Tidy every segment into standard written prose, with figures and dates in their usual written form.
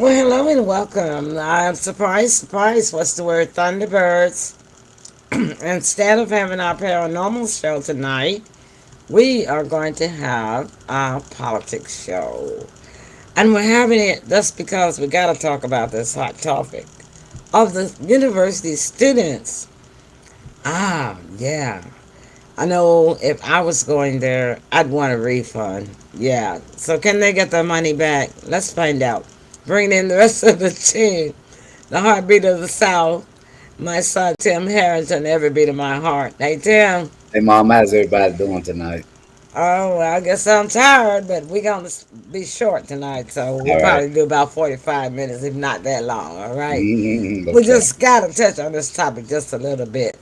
Well, hello and welcome. I'm surprised, surprised. What's the word? Thunderbirds. Instead of having our paranormal show tonight, we are going to have our politics show. And we're having it just because we got to talk about this hot topic of the university students. Yeah. I know if I was going there, I'd want a refund. Yeah. So can they get their money back? Let's find out. Bring in the rest of the team. The heartbeat of the South. My son Tim Harrington, every beat of my heart. Hey Tim. Hey, Mom, how's everybody doing tonight? Oh, well, I guess I'm tired, but we're going to be short tonight, so we'll All right. probably do about 45 minutes, if not that long, all right? We Okay. just got to touch on this topic just a little bit.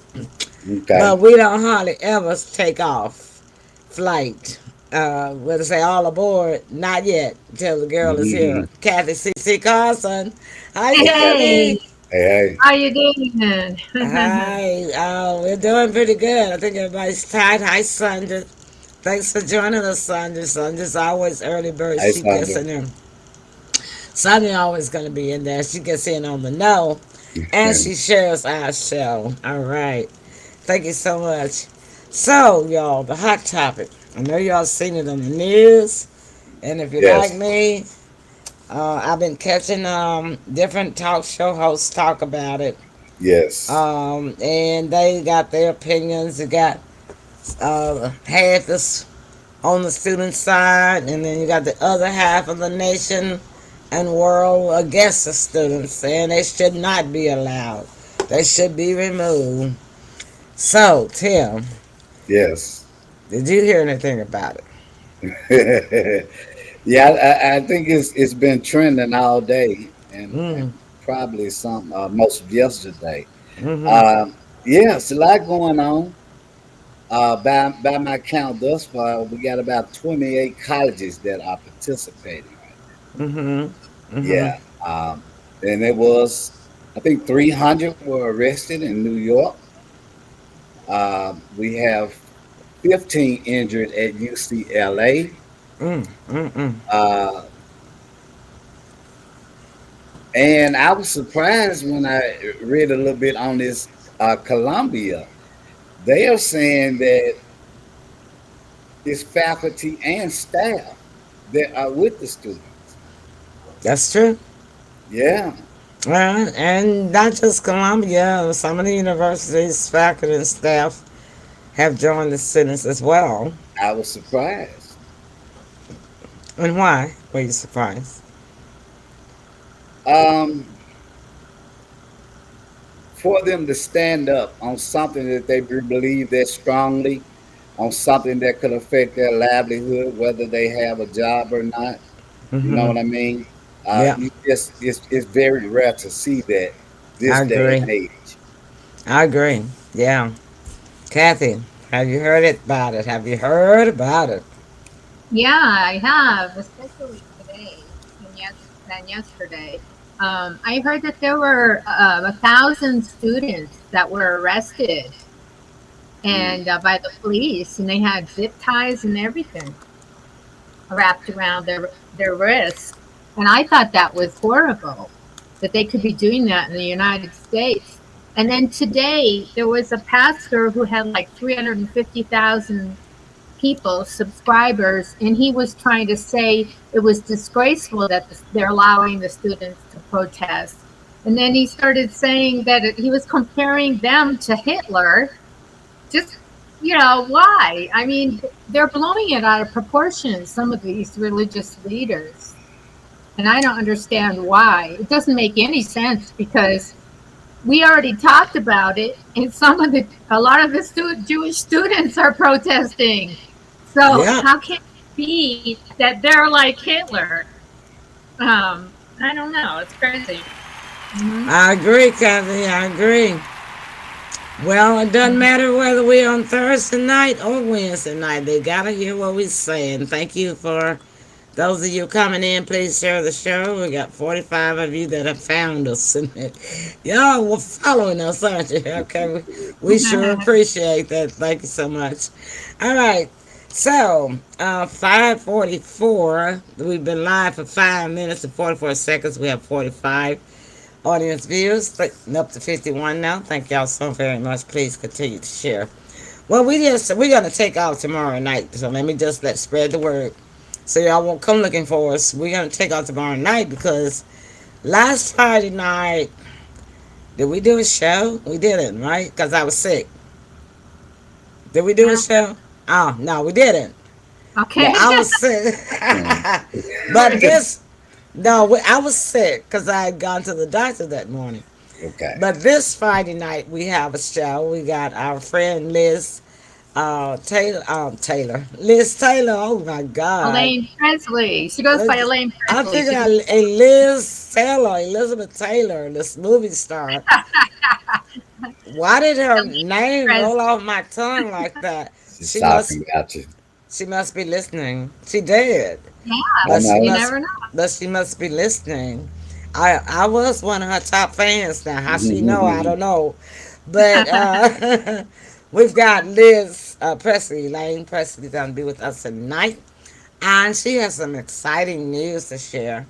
Okay. But we don't hardly ever take off flight. We'll say all aboard, not yet, until the girl is Hey, here. Kathy C.C. Carson. Hi, Kathy. Kathy. Hey, Hey, how you doing? Hi. We're doing pretty good. I think everybody's tired. Hi, Sandra. Thanks for joining us, Sandra. Sandra's always early bird. hey, She gets Sandra. in there. Sandra always going to be in there. She gets in on the know, and she shares our show. All right. Thank you so much. So, y'all, the hot topic. I know y'all seen it on the news, and if you like Yes. me, I've been catching different talk show hosts talk about it. Yes. And they got their opinions. They got half this on the student side, and then you got the other half of the nation and world against the students, saying they should not be allowed. They should be removed. So, Tim, Yes. did you hear anything about it? Yeah, I think it's been trending all day, and Mm, probably some most of yesterday. mm-hmm. Yeah, it's a lot going on. By my count thus far, we got about 28 colleges that are participating right Mm-hmm. now. Yeah. Mm-hmm. And it was, I think 300 were arrested in New York. We have 15 injured at UCLA. Mm, mm, mm. Uh, and I was surprised when I read a little bit on this Columbia. They are saying that it's faculty and staff that are with the students. That's true. Yeah, And not just Columbia, some of the universities, faculty, and staff have joined the students as well. I was surprised. And why were you surprised? Um, for them to stand up on something that they believe that strongly, on something that could affect their livelihood, whether they have a job or not. You know Mm-hmm. what I mean? Yeah, It's very rare to see that I this day agree. and age. I agree. Yeah. Kathy, have you heard it about it? Have you heard about it? Yeah, I have, especially today and yesterday. I heard that there were 1,000 students that were arrested Mm. and by the police, and they had zip ties and everything wrapped around their wrists. And I thought that was horrible that they could be doing that in the United States. And then today there was a pastor who had like 350,000 people, subscribers, and he was trying to say it was disgraceful that they're allowing the students to protest. And then he started saying that he was comparing them to Hitler. Just, why? I mean, they're blowing it out of proportion, some of these religious leaders. And I don't understand why. It doesn't make any sense because we already talked about it, and a lot of the Jewish students are protesting. So Yeah, how can it be that they're like Hitler? I don't know. It's crazy. Hmm. I agree, Kathy. I agree. Well, it doesn't matter whether we're on Thursday night or Wednesday night. They gotta hear what we're saying. Thank you for those of you coming in. Please share the show. We got 45 of you that have found us. Y'all were following us, aren't you? Okay, we sure appreciate that. Thank you so much. All right. So, 5:44. We've been live for 5 minutes and 44 seconds. We have 45 audience views, up to 51 now. Thank y'all so very much. Please continue to share. Well, we're gonna take off tomorrow night, so let me just let spread the word, so y'all won't come looking for us. We're gonna take off tomorrow night because last Friday night, did we do a show? We didn't, right? Because I was sick. Did we do a No. show? Oh no, we didn't. Okay. I was sick. Mm. But this, no, I was sick because I had gone to the doctor that morning. Okay. But this Friday night we have a show. We got our friend Liz Taylor, Liz Taylor. Oh my God, Elaine Presley. She goes by Elaine I'm Presley. thinking She of goes, a Liz Taylor, Elizabeth Taylor, this movie star. Why did her Elaine name roll Presley. off my tongue like that? She's She must talking about you. she must be listening. She did. Yeah, I But she you know. must, never know. but she must be listening. I was one of her top fans. Now how she know, I don't know, but we've got Liz Presley, Lane Presley, gonna be with us tonight, and she has some exciting news to share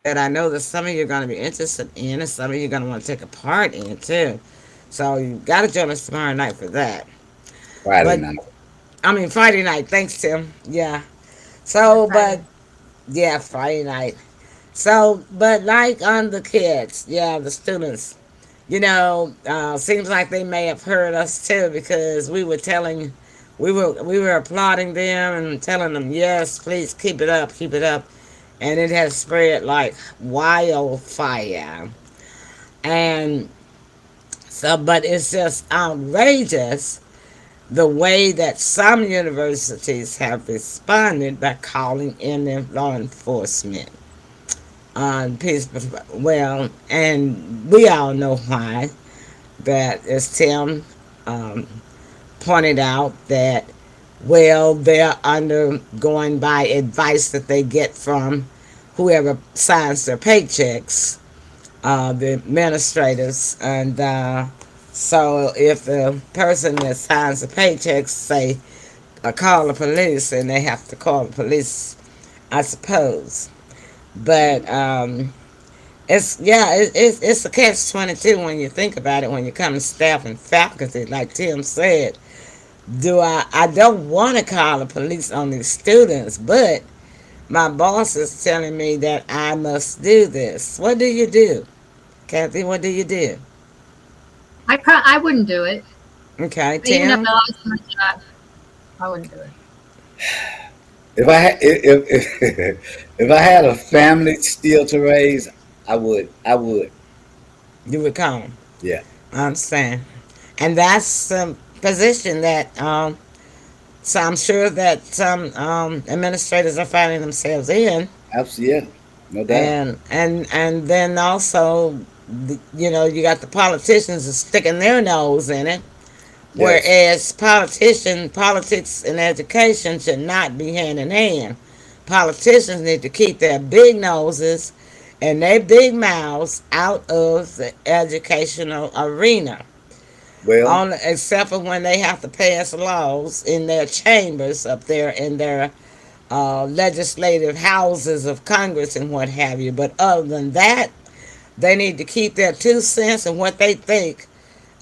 that I know that some of you are gonna be interested in, and some of you are gonna want to take a part in too. So you got to join us tomorrow night for that. Friday But night. I mean Friday night. Thanks, Tim. Yeah. Yeah, So, but Friday. yeah, Friday night. So, but like on the kids, yeah, the students, seems like they may have heard us too because we were applauding them and telling them, yes, please keep it up, and it has spread like wildfire. And so, but it's just outrageous the way that some universities have responded by calling in the law enforcement on peace. Well, and we all know why. That as Tim um, pointed out, that well, they're undergoing by advice that they get from whoever signs their paychecks, the administrators, and so if the person that signs the paychecks say call the police, and they have to call the police, I suppose. But it's a catch-22 when you think about it. When you come to staff and faculty, like Tim said, I don't want to call the police on these students, but my boss is telling me that I must do this. What do you do, Kathy? What do you do? I wouldn't do it. Okay, Even if Tim. I lost my job, I wouldn't do it. If I had a family still to raise, I would. I would. You would call them. Yeah. I understand, and that's some position that so I'm sure that some administrators are finding themselves in, Absolutely. Yeah. No doubt. and then also, you got the politicians are sticking their nose in it, Yes. whereas politics and education should not be hand in hand. Politicians need to keep their big noses and their big mouths out of the educational arena. Well. Only, except for when they have to pass laws in their chambers up there in their legislative houses of Congress and what have you. But other than that, they need to keep their 2 cents and what they think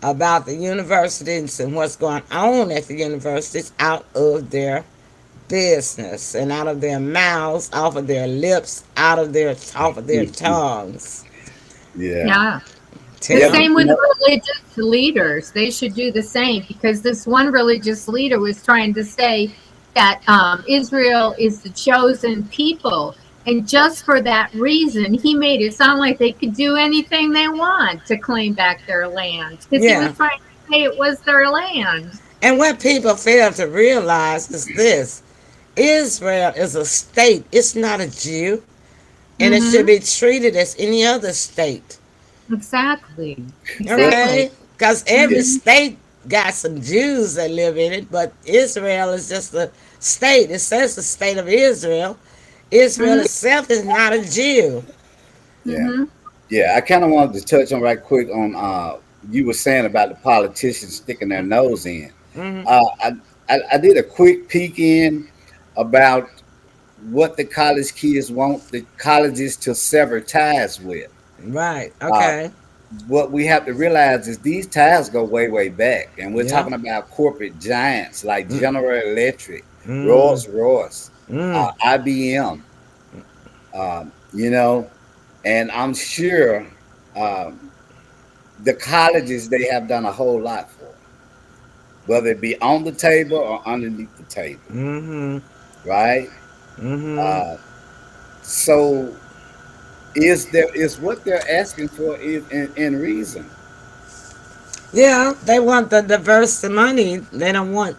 about the universities and what's going on at the universities out of their business and out of their mouths, off of their lips, off of their tongues. Yeah. Yeah. The Yeah. But Tim. same with religious leaders. They should do the same because this one religious leader was trying to say that Israel is the chosen people. And just for that reason, he made it sound like they could do anything they want to claim back their land because he was Yeah. trying to say it was their land. And what people fail to realize is this: Israel is a state, it's not a Jew, and it should Hmm. be treated as any other state. Exactly. well. Exactly. Okay? Because Yeah. every Hmm. state got some Jews that live in it, but Israel is just a state. It says the state of Israel. Israel Hmm. itself is not a Jew. Yeah. Hmm. Yeah. I kind of wanted to touch on right quick on you were saying about the politicians sticking their nose in. Hmm. Uh, I I did a quick peek in about what the college kids want the colleges to sever ties with. Right. Uh, Okay. what we have to realize is these ties go way, way back, and we're Yeah. talking about corporate giants like Mm. General Electric, Mm. Rolls Royce, Mm. IBM. You know, and I'm sure um, the colleges they have done a whole lot for, whether it be on the table or underneath the table, Mm-hmm. right? Mm-hmm. Uh, so is what they're asking for is in reason, Yeah, they want the diverse money. They don't want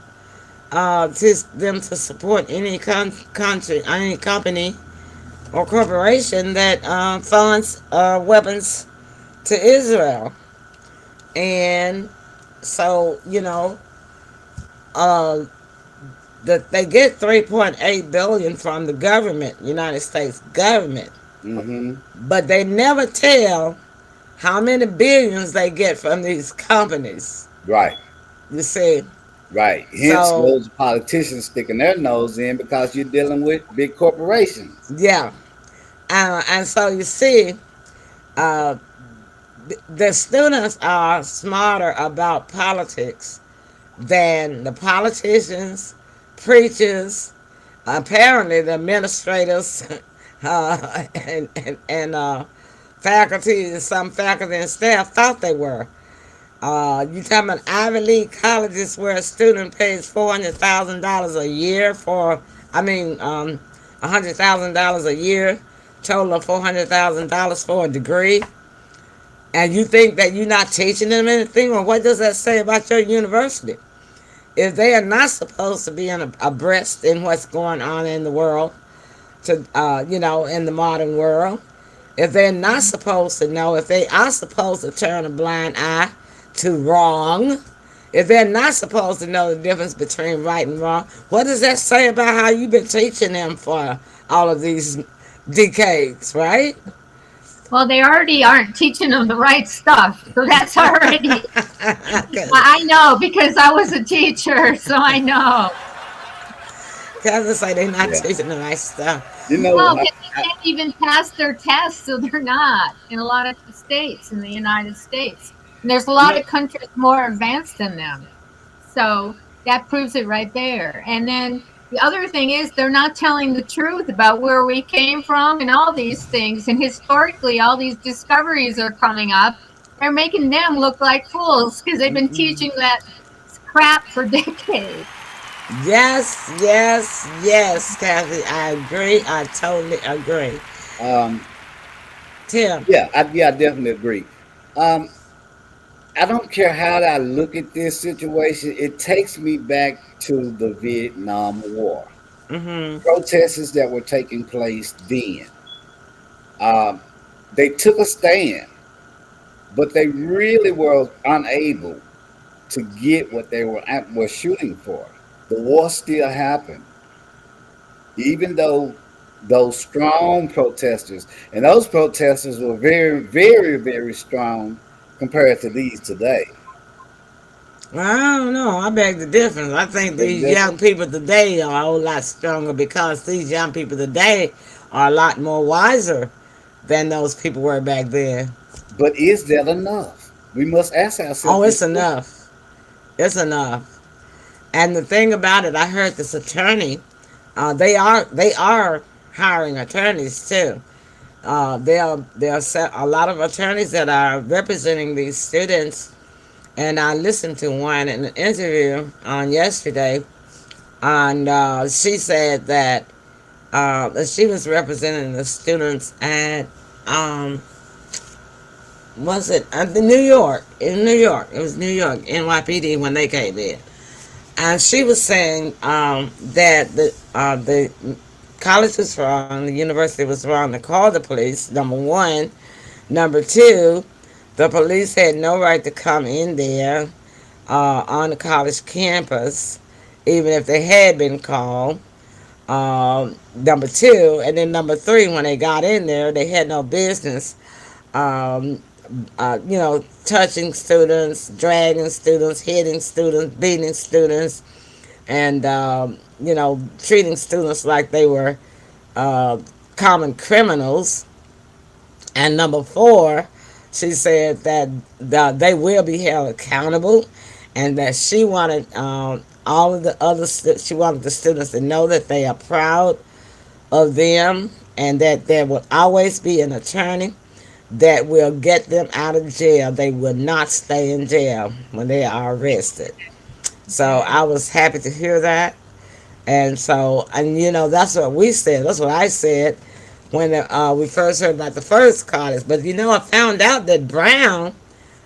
them to support any country, any company or corporation that funds weapons to Israel. And so, uh, that they get 3.8 billion from the government, United States government, hmm but they never tell how many billions they get from these companies. right? You see, Right. Hence, so those politicians sticking their nose in because you're dealing with big corporations. yeah, and so you see, uh, the students are smarter about politics than the politicians, preachers, apparently the administrators, and faculty, some faculty and staff thought they were. You talking about Ivy League colleges where a student pays $400,000 a year for, I mean, $100,000 a year, total of $400,000 for a degree, and you think that you're not teaching them anything? Well, what does that say about your university? If they are not supposed to be abreast in what's going on in the world, in the modern world, if they're not supposed to know, if they are supposed to turn a blind eye to wrong, if they're not supposed to know the difference between right and wrong, what does that say about how you've been teaching them for all of these decades, right? Well, they already aren't teaching them the right stuff, so that's already. I know because I was a teacher, so I know. Because it's like they're not Yeah. teaching the right stuff. You know, No, because they can't even pass their tests, so they're not in a lot of states in the United States. And there's a you lot know, of countries more advanced than them. So that proves it right there. And then the other thing is they're not telling the truth about where we came from and all these things. And historically, all these discoveries are coming up. They're making them look like fools because they've been teaching that crap for decades. Yes, yes, yes, Kathy. I agree. I totally agree. um, Tim. yeah, I definitely agree. Um, I don't care how I look at this situation. It takes me back to the Vietnam War Mm-hmm. protests that were taking place then. Um, they took a stand, but they really were unable to get what they were shooting for. The war still happened, even though those strong protesters and those protesters were very, very, very strong compared to these today. Well, I don't know. I beg the difference. I think Big these young difference. people today are a whole lot stronger because these young people today are a lot more wiser than those people were back then. But is that enough? We must ask Oh, ourselves it's this question. enough. It's enough. And the thing about it, I heard this attorney. They are hiring attorneys too. There are a lot of attorneys that are representing these students. And I listened to one in an interview on yesterday, and she said that she was representing the students at um, was it the New York? In New York, it was New York NYPD when they came in, and she was saying that the college was wrong, the university was wrong to call the police. Number one, number two, the police had no right to come in there on the college campus, even if they had been called. Number two, and then number three, when they got in there, they had no business, um, touching students, dragging students, hitting students, beating students, and treating students like they were common criminals. And number four, she said that they will be held accountable, and that she wanted all of the other she wanted the students to know that they are proud of them, and that there will always be an attorney that will get them out of jail. They will not stay in jail when they are arrested. So I Good. was happy to hear that. And so, and that's what we said. That's what I said when we first heard about the first college. But I found out that Brown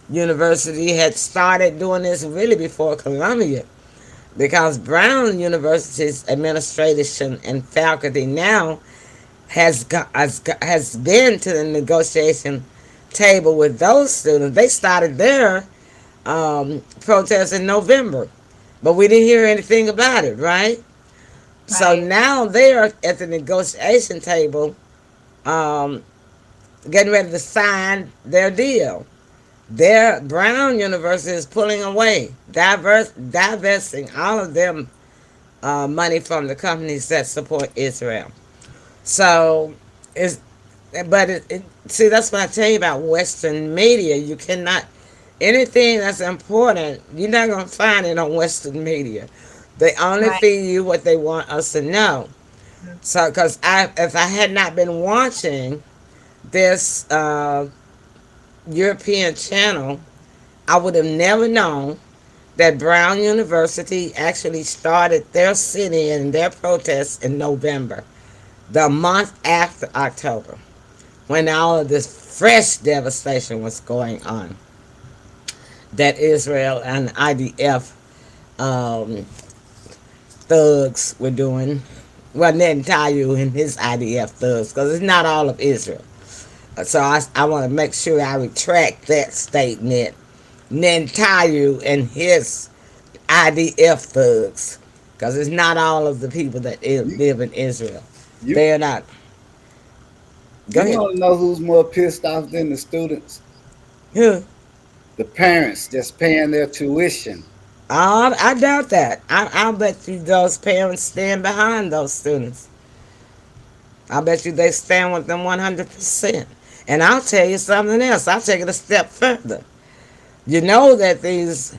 University had started doing this really before Columbia, because Brown University's administration and faculty now has been to the negotiation table with those students. They started their protest in November, but we didn't hear anything about it, right? So Right. now they are at the negotiation table, um, getting ready to sign their deal. Their Brown University is pulling away, divesting all of their money from the companies that support Israel. So, it's but see, that's what I tell you about Western media. You cannot, anything that's important, you're not gonna find it on Western media. They only Right. feed you what they want us to know. Mm. So, because if I had not been watching this European channel, I would have never known that Brown University actually started their sitting and their protests in November, the month after October, when all of this fresh devastation was going on that Israel and IDF um, thugs were doing. Well, Netanyahu and his IDF thugs, because it's not all of Israel. So I want to make sure I retract that statement. Netanyahu and his IDF thugs, because it's not all of the people that You, live in Israel. you, They are not. Go you ahead. want to know who's more pissed off than the students? Who? The parents just paying their tuition. I doubt that. I'll bet you those parents stand behind those students. I bet you they stand with them 100%. And I'll tell you something else. I'll take it a step further. You know that these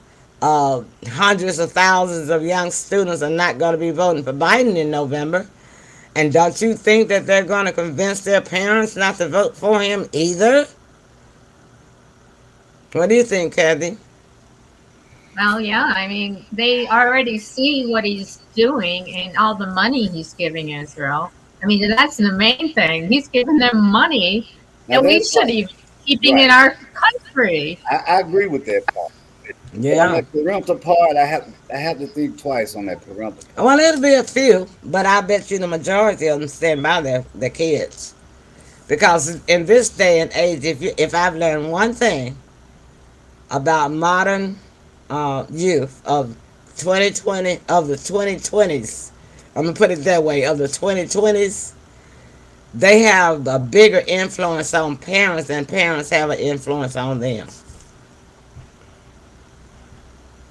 hundreds of thousands of young students are not going to be voting for Biden in November. And don't you think that they're going to convince their parents not to vote for him either? What do you think, Kathy? Well, yeah. I mean, they already see what he's doing and all the money he's giving Israel. I mean, that's the main thing. He's giving them money Now that we that should part, be keeping in right? our country. I agree with that part. But on Yeah. that parental part, I have to think twice on that parental part. Well, it'll be a few, but I bet you the majority of them stand by their kids. Because in this day and age, if I've learned one thing about modern youth of 2020, of the 2020s, I'm gonna put it that way, of the 2020s, they have a bigger influence on parents than parents have an influence on them.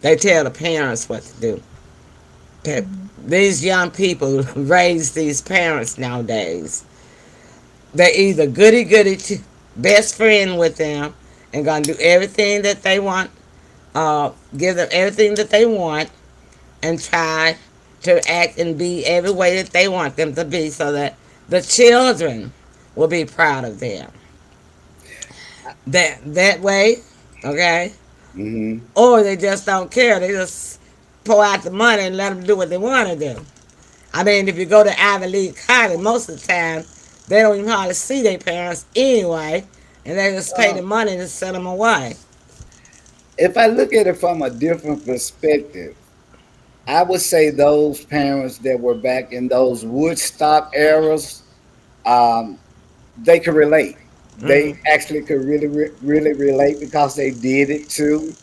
They tell the parents what to do. Mhm. These young people raise these parents nowadays. They're either goody goody best friend with them and gonna do everything that they want, give them everything that they want, and try to act and be every way that they want them to be, so that the children will be proud of them. That way, okay? Hmm. Or they just don't care. They just pour out the money and let them do what they want to do. I mean, if you go to Ivy League college, most of the time they don't even hardly see their parents anyway, and they just pay the Uh, money to send them away. if I look at it from a different perspective, I would say those parents that were back in those Woodstock eras, um, they could relate. Mm. They actually could really relate because they did it too.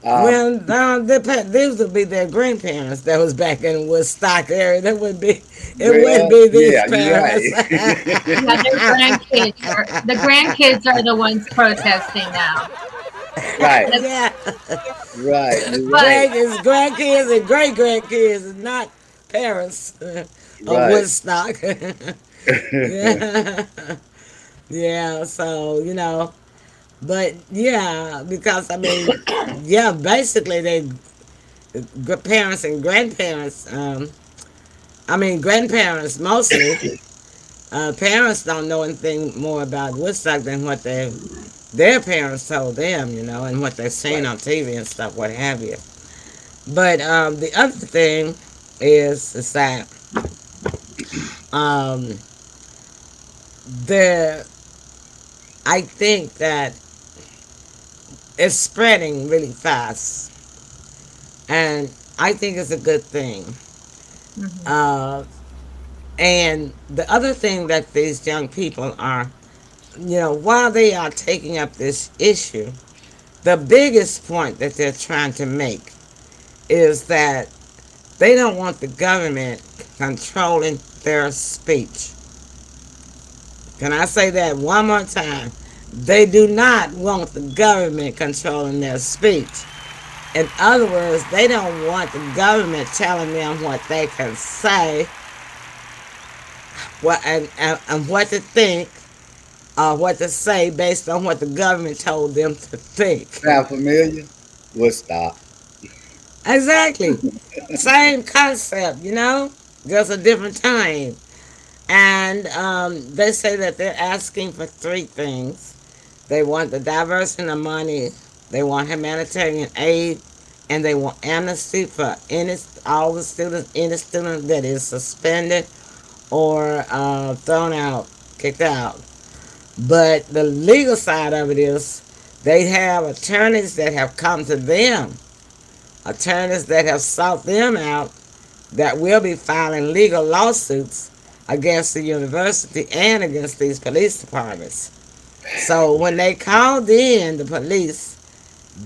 Um, Well, these would be their grandparents that was back in Woodstock area. That would be, it wouldn't well, be these yeah, you're parents. Yeah, right. their grandkids are the grandkids are the ones protesting now. Right, Yeah. right. You're But right. Great is grandkids and great grandkids, and not parents of Right. Woodstock. Yeah. Yeah, so, but yeah, because I mean, yeah, basically parents and grandparents, I mean, grandparents mostly, parents don't know anything more about Woodstock than what their parents told them, and what they've seen Right. on TV and stuff, what have you. But the other thing is that um, the I think that it's spreading really fast, and I think it's a good thing. mhm. Uh, and the other thing that these young people are, while they are taking up this issue, the biggest point that they're trying to make is that they don't want the government controlling their speech. Can I say that one more time? They do not want the government controlling their speech. In other words, they don't want the government telling them what they can say, and what to think, or what to say based on what the government told them to think. Sound familiar? Woodstock. Exactly. Same concept, just a different time. And they say that they're asking for three things. They want the diversion of money, they want humanitarian aid, and they want amnesty for all the students, any student that is suspended or thrown out, kicked out. But the legal side of it is they have attorneys that have come to them, attorneys that have sought them out, that will be filing legal lawsuits against the university and against these police departments. So when they called in the police,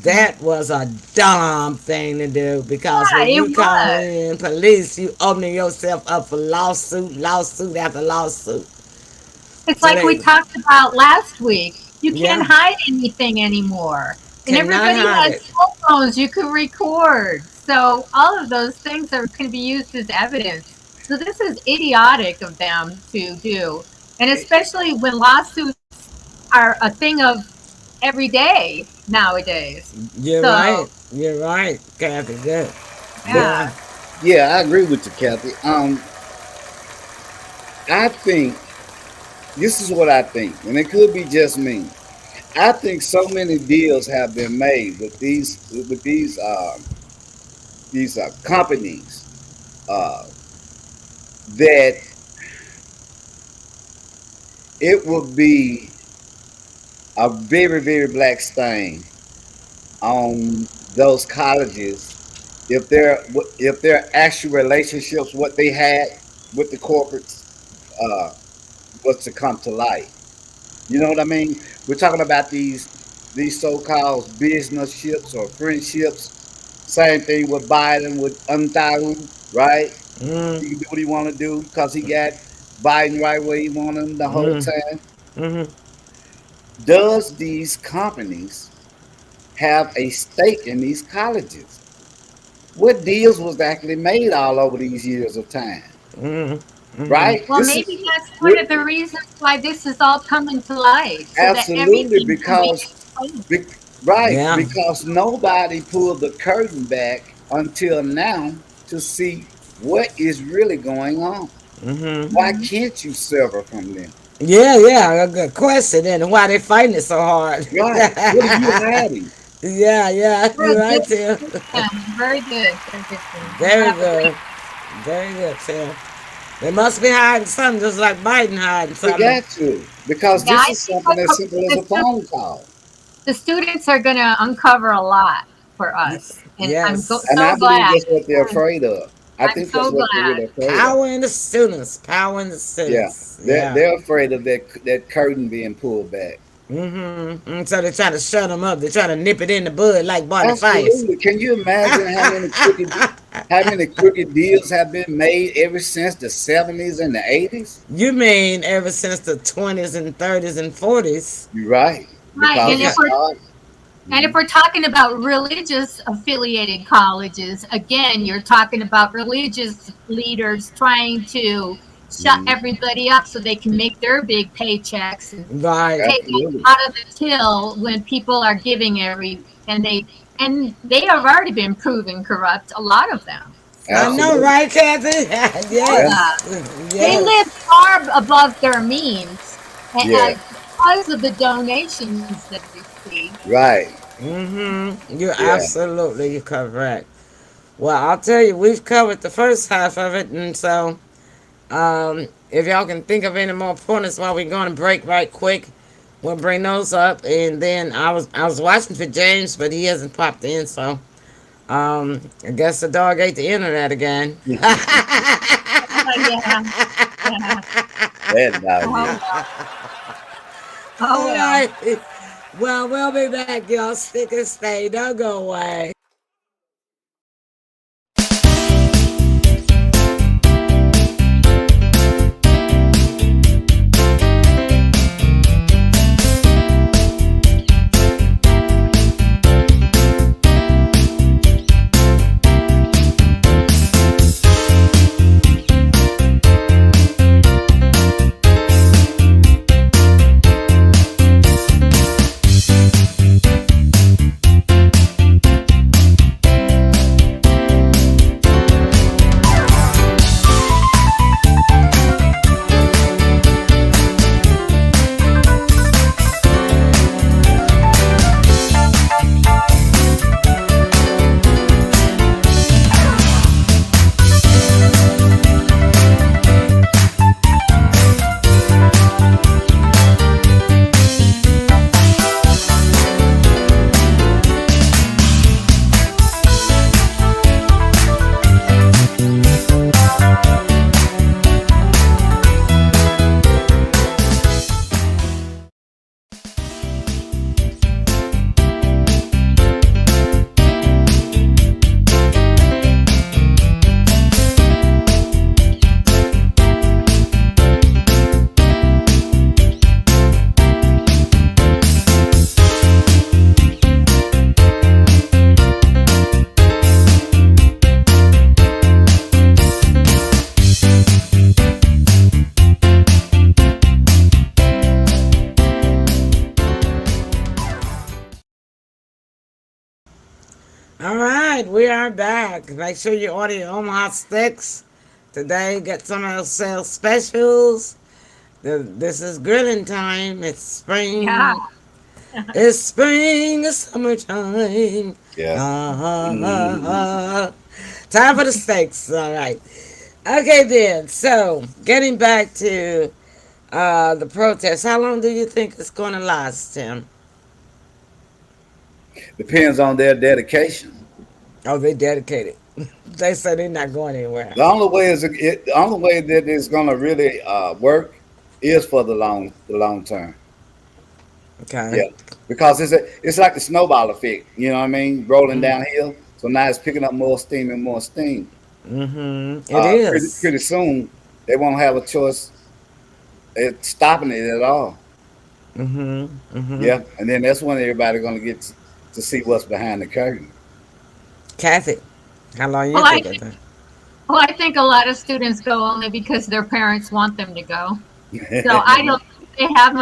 that was a dumb thing to do, because Yeah, when it you call was. in police, you opening yourself up for lawsuit after lawsuit. It's So like we they, talked about last week. You can't yeah, hide anything anymore. And cannot everybody hide has it. cell phones you can record. So all of those things can be used as evidence. So this is idiotic of them to do. And especially when lawsuits are a thing of every day nowadays. You're So right. You're right, Kathy. Good. But Yeah. yeah. yeah, I agree with you, Kathy. I think this is what I think, and it could be just me. I think so many deals have been made with these companies uh, that it would be a very very black stain on those colleges if their actual relationships, what they had with the corporates, uh, was to come to light. You know what I mean? We're talking about these so-called business ships or friendships. Same thing with Biden with Unthawing, right? Mm, He can do what he want to do because he got Biden right where he wanted him the whole mm, time. mm, Does these companies have a stake in these colleges? What deals was actually made all over these years of time, mm, mm, right? Well, This is maybe that's one of the reasons why this is all coming to light so that absolutely everything can be because exposed. right, yeah. because nobody pulled the curtain back until now to see what is really going on. Mm-hmm. Why Mhm. can't you sever from them? Yeah, yeah, a good question. And why they fighting it so hard? Right. What are you hiding? Yeah, yeah, you're Good, right, good, Tim. good, Tim. Very good, very good, Tim. I'm Very glad we're good. Very good, Tim. They must be hiding something, just like Biden hiding They something. got to. Because Yeah, this I is think something as simple as the, a phone call. the students are going to uncover a lot for us, and Yes. And I so believe glad. that's what they're afraid of. I I'm think that's so what they're glad. really afraid of. Power in the students. Power in the Yeah. students. They're Yeah. they're afraid of that curtain being pulled back. Mm-hmm. So they try to shut them up. They try to nip it in the bud like Boniface. Absolutely. Can you imagine how many crooked deals have been made ever since the 70s and the 80s? You mean ever since the 20s and 30s and 40s? You're right. Right, Because and it Because, started. And if Mhm. we're talking about religious affiliated colleges, again, you're talking about religious leaders trying to shut Mhm. everybody up so they can make their big paychecks and Right. take it Absolutely. out of the till when people are giving and they have already been proven corrupt, a lot of them. I So know, Absolutely. right, Kathy? Yeah. yeah, Yes. they Yes. live far above their means Yeah. because of the donations they receive. Right. You're Yeah. absolutely correct. Well, I'll tell you, we've covered the first half of it, and so if y'all can think of any more pointers while we're going to break right quick, we'll bring those up. And then I was watching for James, but he hasn't popped in, so I guess the dog ate the internet again. Yeah, yeah. That dog, Oh yeah. well. Oh All well. right. Well, we'll be back, y'all. Stick and stay. Don't go away. All right, we are back. Make sure you order your own hot sticks. Today, get some of those sales specials. This is grilling time. It's Yeah. spring. It's spring, it's summertime. Yeah. Ah, ah, Mhm. ah. Time for the steaks. All right. Okay, then. So, getting back to the protest, how long do you think it's going to last, Tim? Depends on their dedication. Oh, they dedicated. They say they're not going anywhere. The only way that it's going to really work is for the long term. Okay. Yeah, because it's like the snowball effect. You know what I mean? Rolling Mm. downhill. So now it's picking up more steam and more steam. It Pretty is. pretty soon they won't have a choice at stopping it at all. Mm-hmm. Mm-hmm. Yeah, and then that's when everybody's going to get to see what's behind the curtain. Kathy, how long Well, you think it? well, I think a lot of students go only because their parents want them to go. So I don't think they have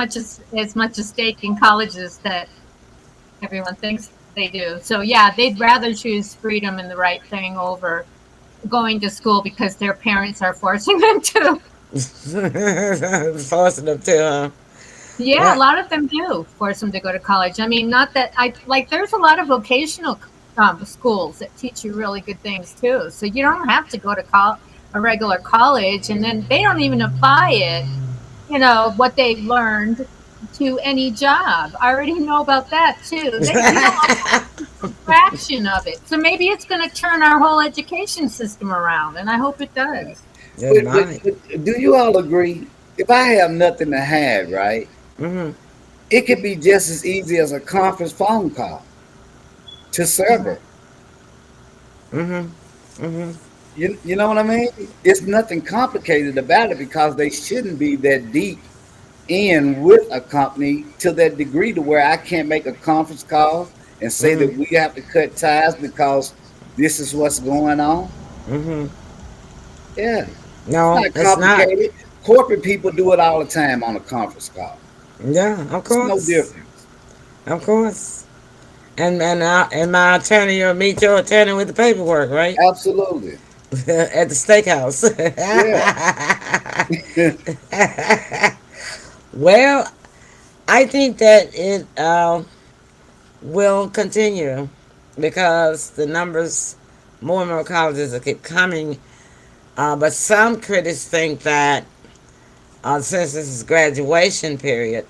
as much a stake in colleges that everyone thinks they do. So yeah, they'd rather choose freedom and the right thing over going to school because their parents are forcing them to. Forcing them to, Yeah, a What? lot of them do force them to go to college. I mean, not that I like. There's a lot of vocational schools that teach you really good things too. So you don't have to go to a regular college, and then they don't even apply it. You know what they've learned to any job. I already know about that too. You don't a fraction of it. So maybe it's going to turn our whole education system around, and I hope it does. It but, but, might. but do you all agree? If I have nothing to hide, right, Mm-hmm. it could be just as easy as a conference phone call to server. Mm-hmm. Mm-hmm. You know what I mean? It's nothing complicated about it because they shouldn't be that deep in with a company to that degree to where I can't make a conference call and say that Mm-hmm. we have to cut ties because this is what's going on. Mm-hmm. Yeah, it's No, not it's not. complicated. Corporate people do it all the time on a conference call. Yeah, of It's no course. difference. Of course. And my attorney will meet your attorney with the paperwork, right? Absolutely. At the steakhouse. Yeah. Well, I think that it will continue because the numbers, more and more colleges will keep coming. But some critics think that since this is graduation period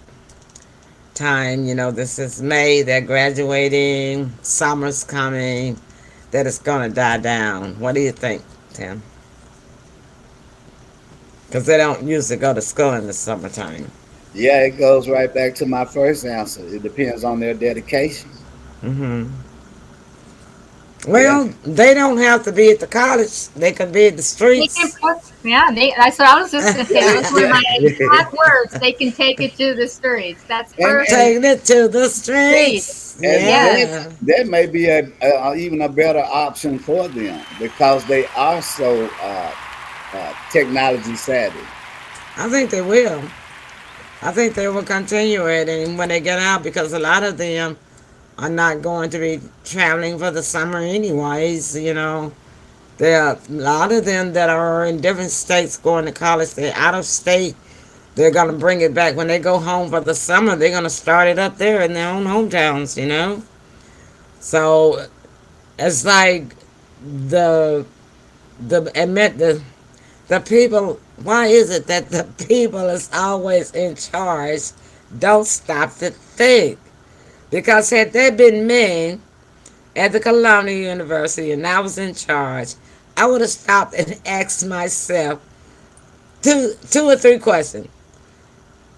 time, this is May, they're graduating, summer's coming, that it's going to die down. What do you think, Tim? Because they don't usually go to school in the summertime. Yeah, it goes right back to my first answer. It depends on their dedication. Hmm. Yeah. Well, they don't have to be at the college. They can be at the They can streets. put, yeah, that's what I was just going to say. Yeah. Those were Yeah. my exact words. They can take it to the streets. That's And perfect. Taking it to the Streets. streets. and Yes. Yeah. that may be even a better option for them because they are so technology savvy. I think they will. I think they will continue it, and when they get out, because a lot of them are not going to be traveling for the summer anyways. There are a lot of them that are in different states going to college. They're out of state. They're going to bring it back. When they go home for the summer, they're going to start it up there in their own hometowns. So it's like the admit the people. Why is it that the people is always in charge? Don't stop to think. Because had there been men at the Columbia University and I was in charge, I would have stopped and asked myself two or three questions.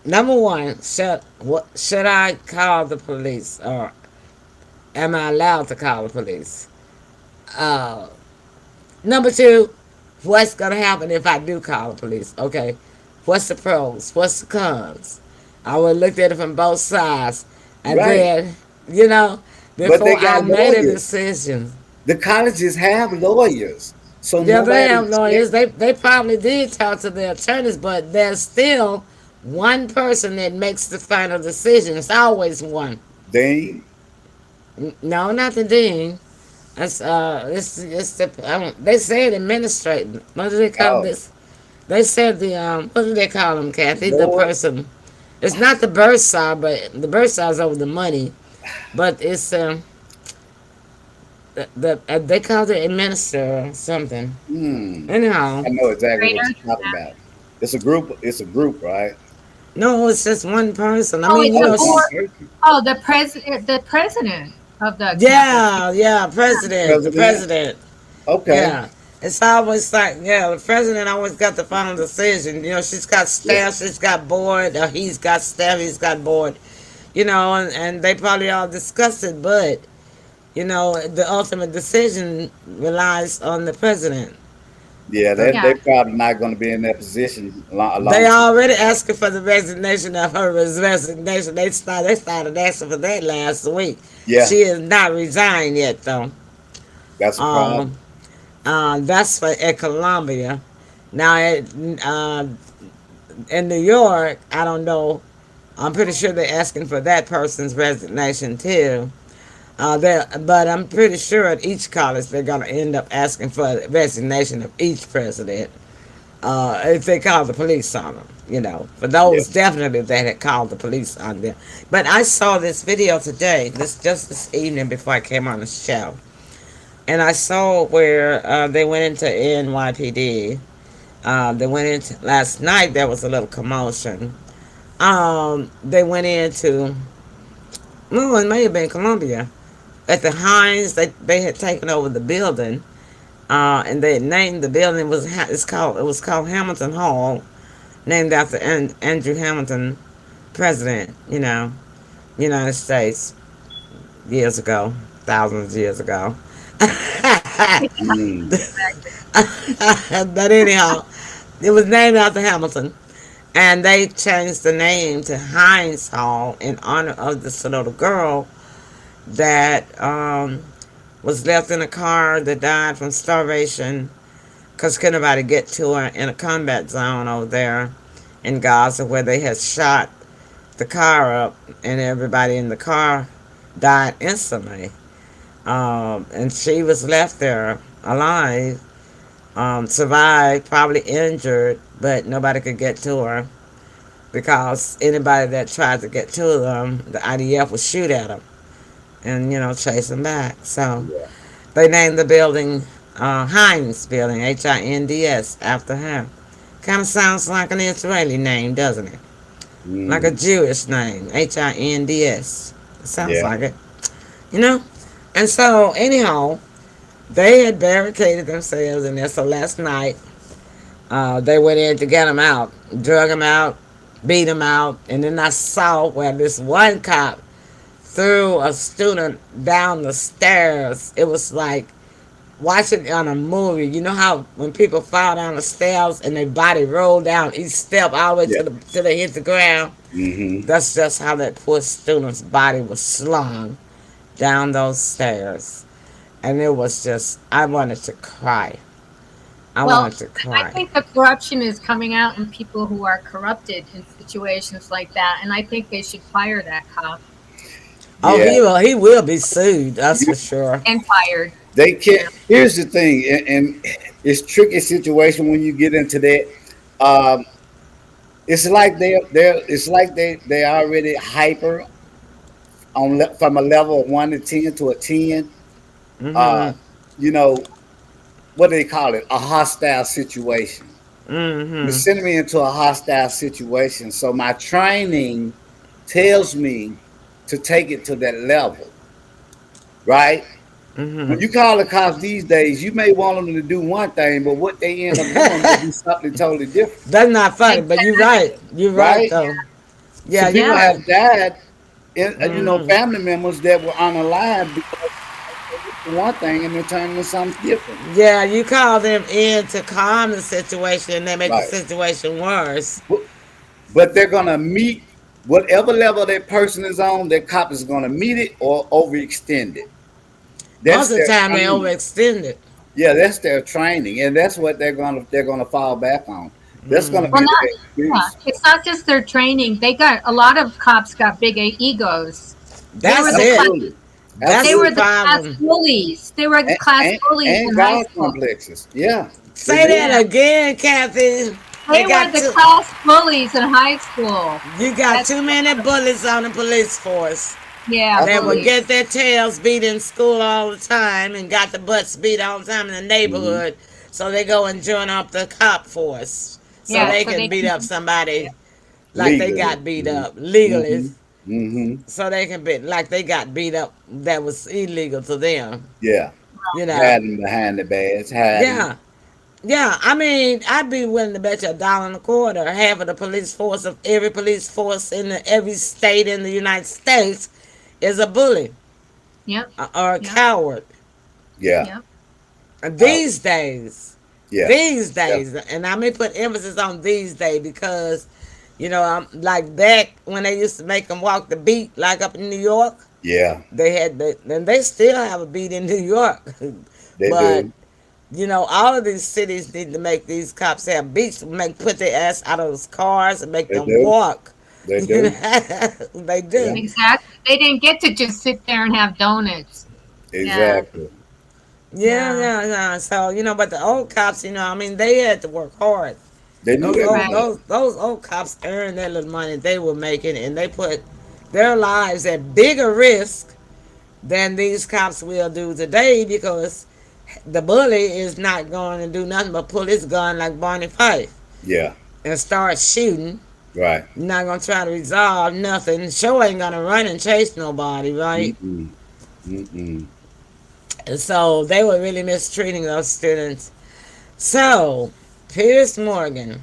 Number one, should I call the police, or am I allowed to call the police? Uh, Number two, what's gonna happen if I do call the police? Okay, what's the pros? What's the cons? I would look at it from both sides, and Right. then you know But before they I got made a lawyers. decision. The colleges have lawyers. So Yeah, they nobody have check. lawyers. They probably did talk to their attorneys, but there's still one person that makes the final decision. It's always one. They No, not the dean. It's the they said administrating. What do they call oh this? They said the what do they call them, Kathy? The board. person. It's not the bursar, but the bursa's over the money. But it's they call it administer or something. Hmm. Anyhow, I know exactly what Trainers. you're talking about. It's a group. It's a group, right? no, it's just one person. I Oh, mean, it's a Oh, one board. person. Oh, the president of the campus. yeah, president, the President. president. Okay. Yeah. It's always like, yeah, the president always got the final decision. She's got Yeah. staff, she's got board, or he's got staff, he's got board. And they probably all discuss it, but, the ultimate decision relies on the president. Yeah. Uh, They Yeah. probably not going to be in that position a They long time. already asking for the resignation of her resignation. They started asking for that last week. Yeah. She is not resigned yet, though. That's a problem. Um, that's for at Columbia. Now, uh, in New York, I don't know. I'm pretty sure they're asking for that person's resignation too. But I'm pretty sure at each college they're going to end up asking for the resignation of each president if they call the police on them. For Yeah. those definitely that had called the police on them. But I saw this video today, this evening before I came on the show, and I saw where they went into NYPD. They went into last night. There was a little commotion. They went into, well, it may have been Columbia at the Hines. They had taken over the building, and they named the building it was called Hamilton Hall, named after Andrew Hamilton, president. United States years ago, thousands of years ago. Mm. But anyhow, it was named after Hamilton, and they changed the name to Hines Hall in honor of this little girl that was left in a car that died from starvation because couldn't nobody get to her in a combat zone over there in Gaza where they had shot the car up and everybody in the car died instantly. And she was left there alive, survived, probably injured, but nobody could get to her because anybody that tried to get to them, the IDF would shoot at them and, chase them back. So Yeah. they named the building Heinz Building, Hinds, after her. Kind of sounds like an Israeli name, doesn't it? Like a Mm. Jewish name, Hinds. It sounds Yeah. like it, you know? And so, anyhow, they had barricaded themselves in there. So last night, they went in to get them out, drug them out, beat them out. And then I saw where this one cop threw a student down the stairs. It was like watching it on a movie. You know how when people fall down the stairs and their body roll down each step all the way Yeah. till they hit the ground? Mm-hmm. That's just how that poor student's body was slung down those stairs. And it was just, I wanted to cry. I Well, wanted to I cry. think the corruption is coming out in people who are corrupted in situations like that, and I think they should fire that cop Oh, Yeah. he will be sued, that's for You, sure. and fired. they can't. Yeah. Here's the thing, and it's tricky situation when you get into that. Um, it's like it's like they already hyper from a level of 1 to 10 to a 10. Uh, Mm-hmm. you know what do they call it? A hostile situation. You're Mm-hmm. sending me into a hostile situation, so my training tells me to take it to that level, right? When Mm-hmm. you call the cops these days, you may want them to do one thing, but what they end up doing may be something totally different, That's not funny, but you're right. Exactly. You're right, right? though. Yeah, Some you're people Yeah. right. have died, Mm-hmm. family members that were unalive because they did one thing and they're turning into something different. Yeah, you call them in to calm the situation and they make the Right. situation worse. But, but they're gonna meet whatever level that person is on, that cop is gonna meet it or overextend it. Most That's of the their time they training. overextend it. Yeah, that's their training, and that's what they're gonna fall back on. That's gonna Well, be Mm-hmm. not their yeah. excuse. It's not just their training. They got a lot of cops got big egos. They were That's the it. Absolutely, That's they the were absolutely, the class problem. bullies. They were the and class and, bullies and in high God school. complexes. Yeah, they Say do. that Yeah. again, Kathy. They They were got the too. class bullies in high school. You got That's too many bullets on the police force. yeah, They will Absolutely. get bullies. their tails beat in school all the time and got the butts beat all the time in the Hmm. neighborhood. So they go and join up the cop force so Yeah, they so can they beat can up somebody like they Legally. got beat Hmm. up legally. Hmm. Hmm. So they can be like they got beat up that was illegal to them. Yeah, You know. hiding behind the badge, hiding. Yeah. Yeah, I mean, I'd be willing to bet you $1.25. Half of the police force of every police force in every state in the United States is a bully Yep, or a yep, coward. Yeah, yep. uh, These days, yeah, these yeah, days, and I may put emphasis on these days because, I'm like back when they used to make them walk the beat, like up in New York. yeah. And they still have a beat in New York, They but do. all of these cities need to make these cops have beats, put their ass out of those cars and make They them do. walk. They do. They Yeah, do. Exactly. They didn't get to just sit there and have donuts. Yeah, exactly. Yeah, yeah. yeah, yeah. So but the old cops, they had to work hard. They knew Those they was old Right. going. those old cops earned that little money they were making, and they put their lives at bigger risk than these cops will do today because the bully is not going to do nothing but pull his gun like Barney Fife Yeah, and start shooting. right. Not gonna try to resolve nothing. Sure ain't gonna run and chase nobody, right? Mm-mm. Mm-mm. And so they were really mistreating those students. So Pierce Morgan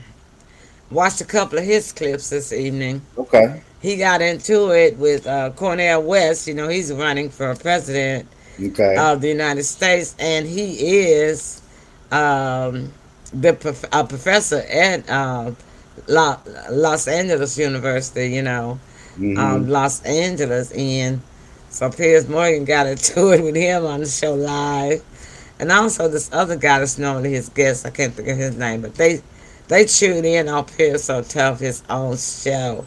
watched a couple of his clips this evening. Okay. He got into it with Cornel West. He's running for president Okay. of the United States, and he is um, a professor at Los Angeles University. Mm-hmm. Los Angeles, and So Piers Morgan got into it with him on the show live, and also this other guy that's normally his guest. I can't think of his name, but they chewed in on Piers so tough his own show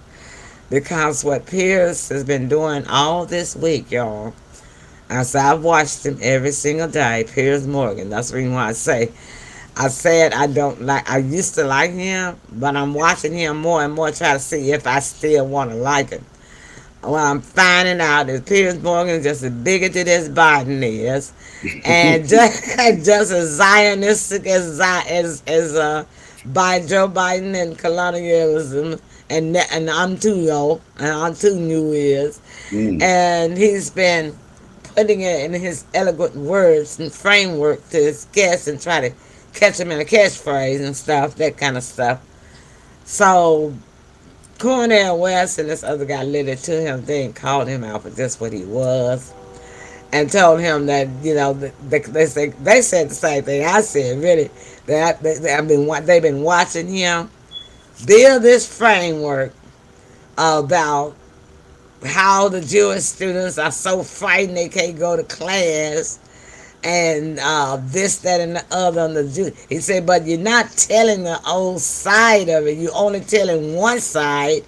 because what Piers has been doing all this week, y'all. As I've watched him every single day, Piers Morgan. That's the reason why I said I don't like. I used to like him, but I'm watching him more and more, try to see if I still want to like him. What I'm finding out is Piers Morgan is just as bigoted as Biden is, and just as Zionistic as by Joe Biden and colonialism, and I'm too old and I'm too new is, Mm. and he's been putting it in his eloquent words and framework to his guests and try to catch him in a catchphrase and stuff, that kind of stuff. So Cornell West and this other guy lit it to him. They called him out for just what he was and told him that they said the same thing I said. Really, that they've been watching him build this framework about how the Jewish students are so frightened they can't go to class and this, that, and the other on the Jew. He said, but you're not telling the old side of it. You're only telling one side,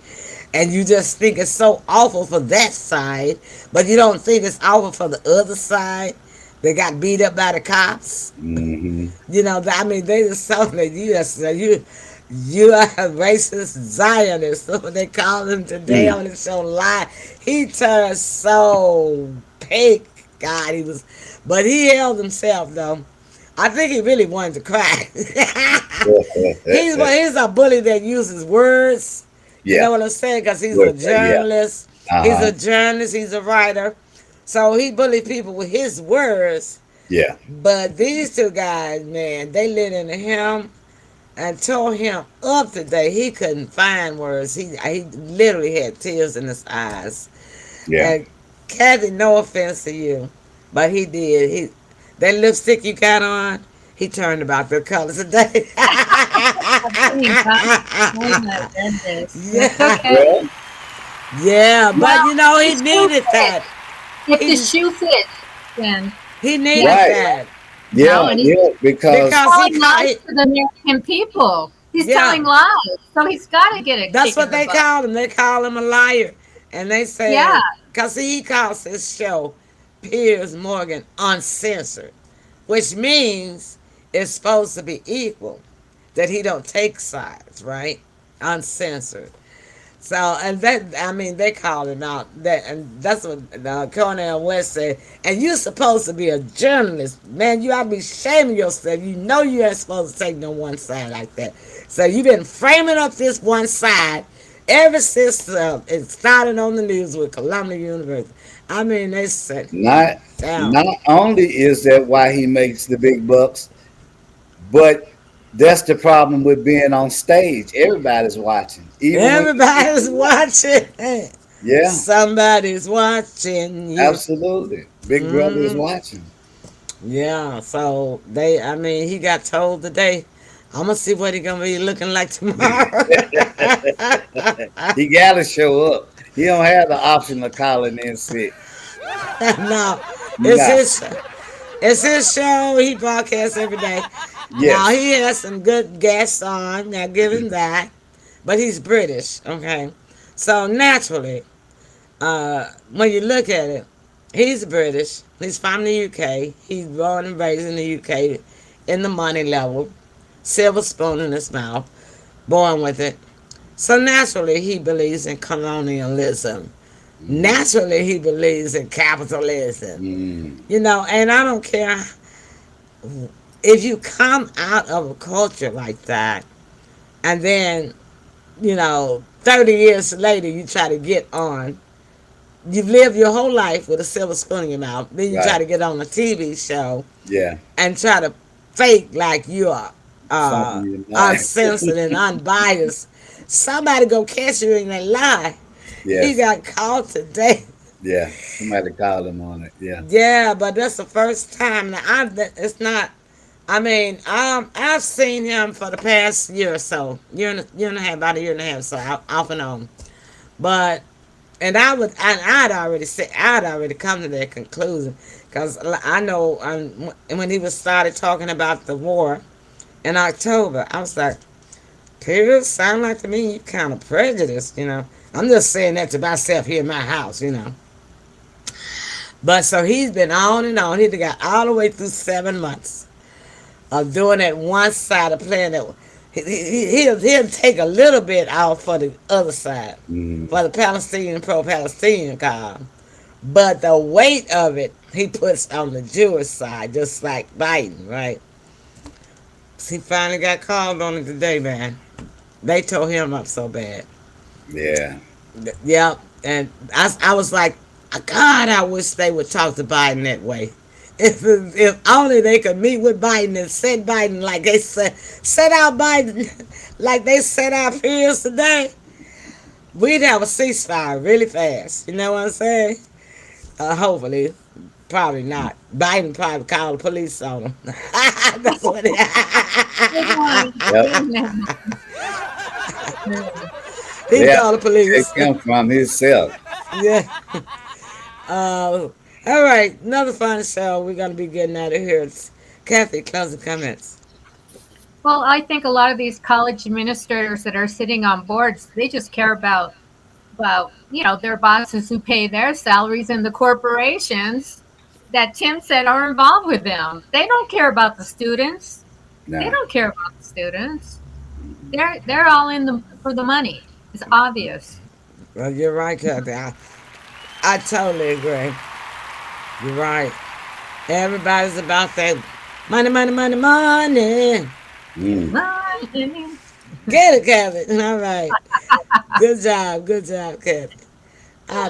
and you just think it's so awful for that side, but you don't think it's awful for the other side. They got beat up by the cops. Hmm. You know, I mean, they just told me you are a racist Zionist. That's what they call him today Mm. on the show live. He turned so pink. God, he was, but he held himself though. I think he really wanted to cry. He's a bully that uses words. You Yeah. know what I'm saying? Because he's a Good. Yeah. journalist. He's Uh-huh. a journalist. He's a writer. So he bullied people with his words. Yeah. But these two guys, man, they lit into him and tore him up today. He couldn't find words. He literally had tears in his eyes. Yeah. And Kathy, no offense to you, but he did. That lipstick you got on, he turned about the colors today. Oh my goodness. That's Yeah, okay. Well, yeah, but Well, you know he the shoe needed that. fits. If the He shoe fits, then he needed yes, right. that no, Yeah. and he's Yeah. Because because telling lies to the American people. He's yeah, telling lies, so he's got to get a that's kick what in the they butt. call him. They call him a liar, and they Yeah, said because he calls his show Piers Morgan Uncensored, which means it's supposed to be equal, that he don't take sides, right? Uncensored. So, and that, I mean, they called him out. That, and that's what Cornell West said. And you're supposed to be a journalist, man. You ought to be shaming yourself. You know you ain't supposed to take no one side like that. So you've been framing up this one side ever since it started on the news with Columbia University. I mean, they said, not damn. not only is that why he makes the big bucks, but that's the problem with being on stage. Everybody's watching, even when you think Everybody's you're not. watching. Yeah, Somebody's watching you. absolutely. Big Brother is Hmm. watching. Yeah, so I mean, he got told today. I'm gonna see what he gonna be looking like tomorrow. He got to show up. He don't have the option of calling in sick. No, it's No. his, it's his show. He broadcasts every day. Now Yes. he has some good guests on. Now give him that, but he's British. Okay, so naturally, when you look at it, he's British. He's from the UK. He's born and raised in the UK, in the money level, silver spoon in his mouth, born with it. So naturally, he believes in colonialism. Mm, Naturally, he believes in capitalism. mm, You know, and I don't care if you come out of a culture like that, and then 30 years later, you try to get on. You've lived your whole life with a silver spoon in your mouth. Then you try right. to get on a TV show Yeah. and try to fake like you are Something you're not. uncensored and unbiased. Somebody go catch you in that lie. He Yes. got caught today. Yeah. Somebody called him on it. Yeah. Yeah, but that's the first time. Now, it's not. I mean, I've seen him for the past year or so, year and a half, about a year and a half, so off and on. But And I'd already said, I'd already come to that conclusion because I know when he was started talking about the war in October, I was like, "Period, sound like to me you kind of prejudiced, you know." I'm just saying that to myself here in my house, you know. But so he's been on and on. He got all the way through 7 months of doing that one side of playing that. He'll take a little bit off for the other side, Mm. for the Palestinian pro-Palestinian cause. But the weight of it he puts on the Jewish side, just like Biden, right? He finally got called on it today, man. They tore him up so bad. Yeah. Yep. And I was like, God, I wish they would talk to Biden that way. If only they could meet with Biden and set Biden like they set out Biden like they set our peers today, we'd have a ceasefire really fast. You know what I'm saying? Hopefully. Probably not. Biden probably called the police on him. That's what it Good one. Yep. Good man. He Yeah. called the Take police. him from himself. Yeah. All right. Another fun show. We're going to be getting out of here. It's Kathy, closing comments. Well, I think a lot of these college administrators that are sitting on boards, they just care about their bosses who pay their salaries and the corporations that Tim said are involved with them. They don't care about the students. They No. don't care about the students. They're all in for the money. It's obvious. Well, you're right, Kathy. I totally agree. You're right. Everybody's about that money, money, money, money. Mm. Money. Get it, Kathy. All right. Good job. Good job, Kathy.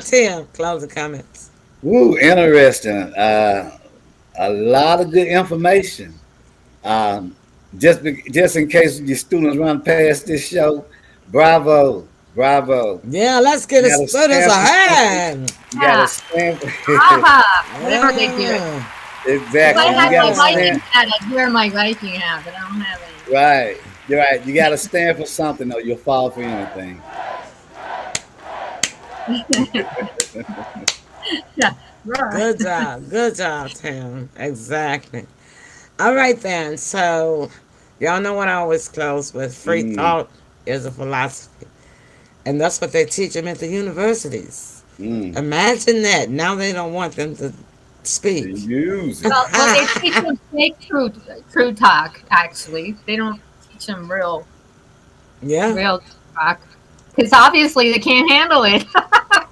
Tim, closing comments. Woo, interesting. A lot of good information. Um, just in case your students run past this show, bravo, bravo. Yeah, let's get You a got to students stand a for something. hand. You got to Yeah. stand. Aha. Whatever they do. Yeah. If Exactly. I You had got my to Yeah. Viking stand. hat, I'd wear my Viking hat, but I don't have any. Right. You're right. You got to stand for something, or you'll fall for anything. Yeah. Right. Good job. Good job, Tim. Exactly. All right, then. So, y'all know what I always close with free Mm, thought is a philosophy. And that's what they teach them at the universities. mm. Imagine that. Now they don't want them to speak. Use it. Well, they teach them fake true talk. Actually, they don't teach them Yeah, real talk because obviously they can't handle it.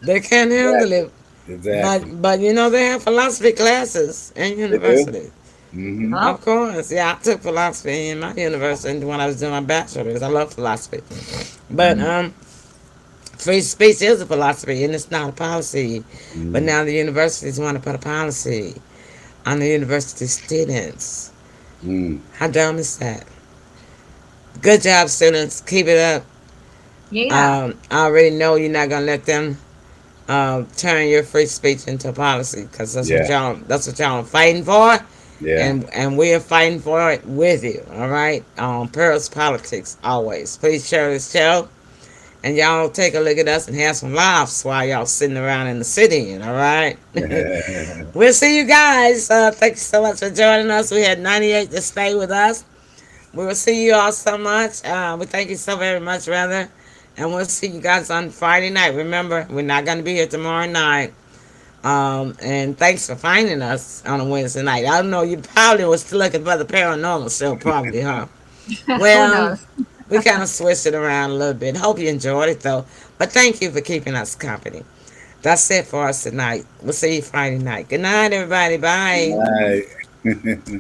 they can't handle Exactly. it. Exactly. But you know they have philosophy classes in They do. university. Mm-hmm. Oh, Of course, yeah, I took philosophy in my university when I was doing my bachelor because I love philosophy. But Mm-hmm. free speech is a philosophy and it's not a policy. But Mm-hmm. now the universities want to put a policy on the university students. Mm. How dumb is that? Good job, students. Keep it up. yeah. I already know you're not gonna let them turn your free speech into a policy because Yeah. that's what y'all are fighting for, Yeah. and we're fighting for it with you. All right, Pearl's politics always. Please share this show, and y'all take a look at us and have some laughs while y'all sitting around in the city. All right. We'll see you guys. Thank you so much for joining us. We had 98 to stay with us. We will see you all so much. We thank you so very much, rather. And we'll see you guys on Friday night. Remember, we're not going to be here tomorrow night. And thanks for finding us on a Wednesday night. I don't know, you probably was still looking for the paranormal show, probably, huh? Who Well, knows? we kind of switched it around a little bit. Hope you enjoyed it, though. But thank you for keeping us company. That's it for us tonight. We'll see you Friday night. Good night, everybody. Bye. Right.